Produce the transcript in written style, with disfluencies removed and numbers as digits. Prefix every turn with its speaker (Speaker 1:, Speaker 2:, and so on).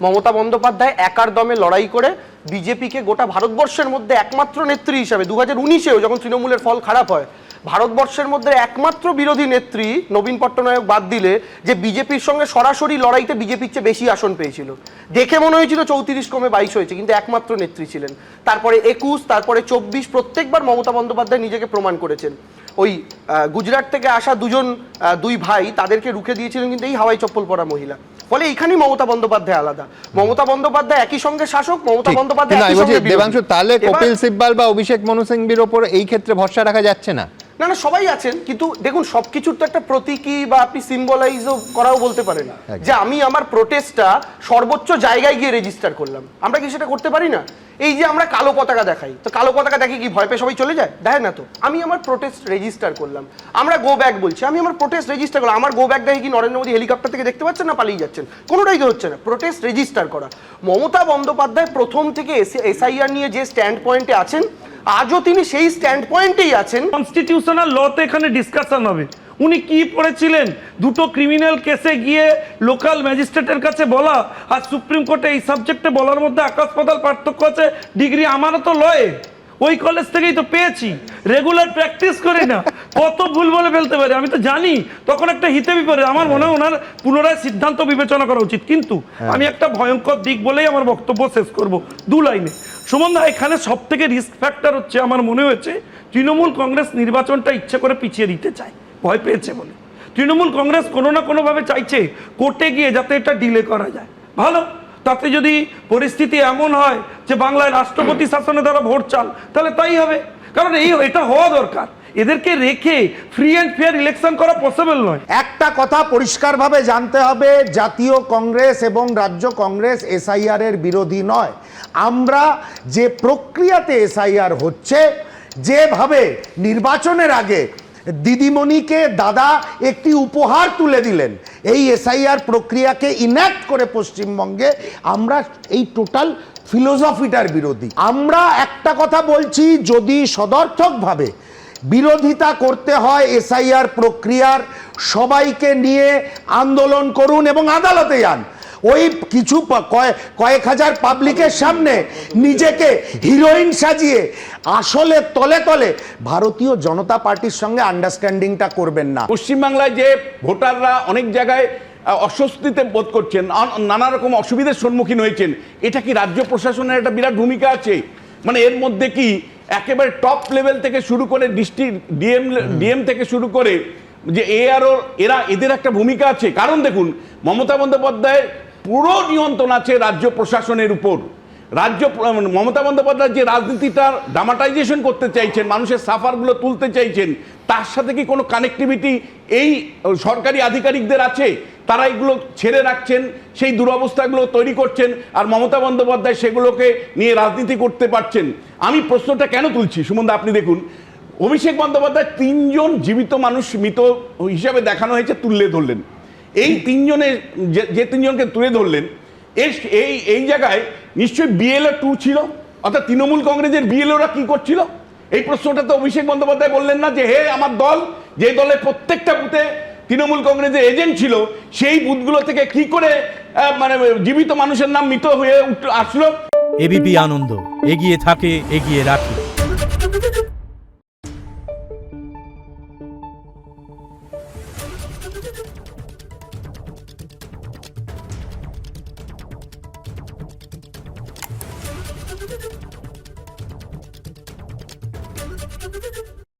Speaker 1: মমতা বন্দ্যোপাধ্যায় একার দমে লড়াই করে বিজেপিকে গোটা ভারতবর্ষের মধ্যে একমাত্র নেত্রী হিসাবে 2019-এও যখন তৃণমূলের ফল খারাপ হয়, ভারতবর্ষের মধ্যে একমাত্র বিরোধী নেত্রী নবীন পট্টনায়ক বাদ দিলে যে বিজেপির সঙ্গে সরাসরি লড়াইতে বিজেপির চেয়ে বেশি আসন পেয়েছিল। দেখে মনে হয়েছিল 34 কমে 22 হয়েছে, কিন্তু একমাত্র নেত্রী ছিলেন। তারপরে 21, তারপরে 24, প্রত্যেকবার মমতা বন্দ্যোপাধ্যায় নিজেকে প্রমাণ করেছেন। ওই গুজরাট থেকে আসা দুই ভাই তাদেরকে রুখে দিয়েছিলেন কিন্তু এই হাওয়াই চপ্পল পরা মহিলা। ফলে এইখানেই মমতা বন্দ্যোপাধ্যায় আলাদা। মমতা বন্দ্যোপাধ্যায় একই সঙ্গে শাসক, মমতা বন্দ্যোপাধ্যায় একই সঙ্গে বিরোধী।
Speaker 2: দেবাংশু, তাহলে কপিল সিব্বাল বা অভিষেক মনু সিংভির ওপর এই ক্ষেত্রে ভরসা রাখা যাচ্ছে না?
Speaker 1: না না, সবাই আছেন, কিন্তু দেখুন সবকিছুর তো একটা প্রতীকী বা আপনি সিম্বলাইজও করাও বলতে পারেন যে আমি আমার প্রোটেস্টটা সর্বোচ্চ জায়গায় গিয়ে রেজিস্টার করলাম। আমরা কি সেটা করতে পারি না? এই যে আমরা কালো পতাকা দেখাই, তো কালো পতাকা দেখে কি ভয় পেয়ে সবাই চলে যায়? দেখে না তো। আমি আমার প্রোটেস্ট রেজিস্টার করলাম। আমরা গো ব্যাক বলছি, আমি আমার প্রোটেস্ট রেজিস্টার করলাম। আমার গো ব্যাক দেখে কি নরেন্দ্র মোদী হেলিকপ্টার থেকে দেখতে পাচ্ছেন না পালিয়ে যাচ্ছেন? কোনোটাই তো হচ্ছে না। প্রোটেস্ট রেজিস্টার করা। মমতা বন্দ্যোপাধ্যায় প্রথম থেকে এসআইআর নিয়ে যে স্ট্যান্ড পয়েন্টে আছেন, আজও তিনি সেই স্ট্যান্ড পয়েন্টেই আছেন।
Speaker 3: কনস্টিটিউশনাল লতে এখানে ডিসকাশন হবে। উনি কি পড়েছিলেন? দুটো ক্রিমিনাল কেসে গিয়ে লোকাল ম্যাজিস্ট্রেটের কাছে বলা আর সুপ্রিম কোর্টে এই সাবজেক্টে বলার মধ্যে আকাশ পাতাল পার্থক্য আছে। ডিগ্রি আমারও তো লয়ে, ওই কলেজ থেকেই তো পেয়েছি, রেগুলার প্র্যাকটিস করি না, কত ভুল বলে ফেলতে পারে আমি তো জানি। তখন একটা হিতে বিপরে আমার মনে হয় ওনার পুনরায় সিদ্ধান্ত বিবেচনা করা উচিত। কিন্তু আমি একটা ভয়ঙ্কর দিক বলেই আমার বক্তব্য শেষ করব দু লাইনে। সুমনদা, এখানে সব থেকে রিস্ক ফ্যাক্টর হচ্ছে আমার মনে হয়েছে তৃণমূল কংগ্রেস নির্বাচনটা ইচ্ছে করে পিছিয়ে দিতে চায়, ভয় পেয়েছে বলে। তৃণমূল কংগ্রেস কোনো না কোনোভাবে চাইছে কোর্টে গিয়ে যাতে এটা ডিলে করা যায়। ভালো, তাতে যদি পরিস্থিতি এমন হয় যে বাংলায় রাষ্ট্রপতি শাসনে তারা ভোট চান, তাহলে তাই হবে। কারণ এটা হওয়া দরকার। এদেরকে রেখে ফ্রি অ্যান্ড ফেয়ার ইলেকশন করা পসিবল নয়।
Speaker 4: একটা কথা পরিষ্কারভাবে জানতে হবে, জাতীয় কংগ্রেস এবং রাজ্য কংগ্রেস এসআইআর এর বিরোধী নয়। আমরা যে প্রক্রিয়াতে এসআইআর হচ্ছে, যেভাবে নির্বাচনের আগে দিদিমণিকে দাদা একটি উপহার তুলে দিলেন, এই এসআইআর প্রক্রিয়াকে ইনঅ্যাক্ট করে পশ্চিমবঙ্গে আমরা এই টোটাল ফিলোসফিটার বিরোধী। আমরা একটা কথা বলছি, যদি সদর্থকভাবে বিরোধিতা করতে হয় এসআইআর প্রক্রিয়ার, সবাইকে নিয়ে আন্দোলন করুন এবং আদালতে যান। ওই কিছু কয়েক হাজার পাবলিকের সামনে নিজেকে হিরোইন সাজিয়ে আসলে তলে তলে ভারতীয় জনতা পার্টির সঙ্গে আন্ডারস্ট্যান্ডিংটা করবেন না।
Speaker 5: পশ্চিমবাংলায় যে ভোটাররা অনেক জায়গায় অস্বস্তিতে বোধ করছেন, নানা রকম অসুবিধার সম্মুখীন হয়েছেন, এটা কি রাজ্য প্রশাসনের একটা বিরাট ভূমিকা আছে? মানে এর মধ্যে কি একেবারে টপ লেভেল থেকে শুরু করে ডিস্ট্রিক্ট ডিএম থেকে শুরু করে যে এআরও, এদের একটা ভূমিকা আছে। কারণ দেখুন, মমতা বন্দ্যোপাধ্যায় পুরো নিয়ন্ত্রণ আছে রাজ্য প্রশাসনের উপর। মমতা বন্দ্যোপাধ্যায় যে রাজনীতিটা ড্রামাটাইজেশন করতে চাইছেন, মানুষের সাফারগুলো তুলতে চাইছেন, তার সাথে কি কোনো কানেক্টিভিটি এই সরকারি আধিকারিকদের আছে? তারা এগুলো ছেড়ে রাখছেন, সেই দুরবস্থাগুলো তৈরি করছেন, আর মমতা বন্দ্যোপাধ্যায় সেগুলোকে নিয়ে রাজনীতি করতে পারছেন। আমি প্রশ্নটা কেন তুলছি সুমনদা, আপনি দেখুন, অভিষেক বন্দ্যোপাধ্যায় 3 জন জীবিত মানুষ মৃত হিসাবে দেখানো হয়েছে, তুলে ধরলেন। এই 3 জনের যে 3 জনকে তুলে ধরলেন, এই জায়গায় নিশ্চয়ই বিএলও 2 ছিল, অর্থাৎ তৃণমূল কংগ্রেসের বিএলওরা কি করছিল? এই প্রশ্নটা তো অভিষেক বন্দ্যোপাধ্যায় বললেন না যে হে আমার দল, যে দলের প্রত্যেকটা বুথে তৃণমূল কংগ্রেসের এজেন্ট ছিল, সেই বুথগুলো থেকে কি করে মানে জীবিত মানুষের নাম মৃত হয়ে আসলো?
Speaker 6: এবিপি আনন্দ, এগিয়ে থাকে, এগিয়ে রাখে।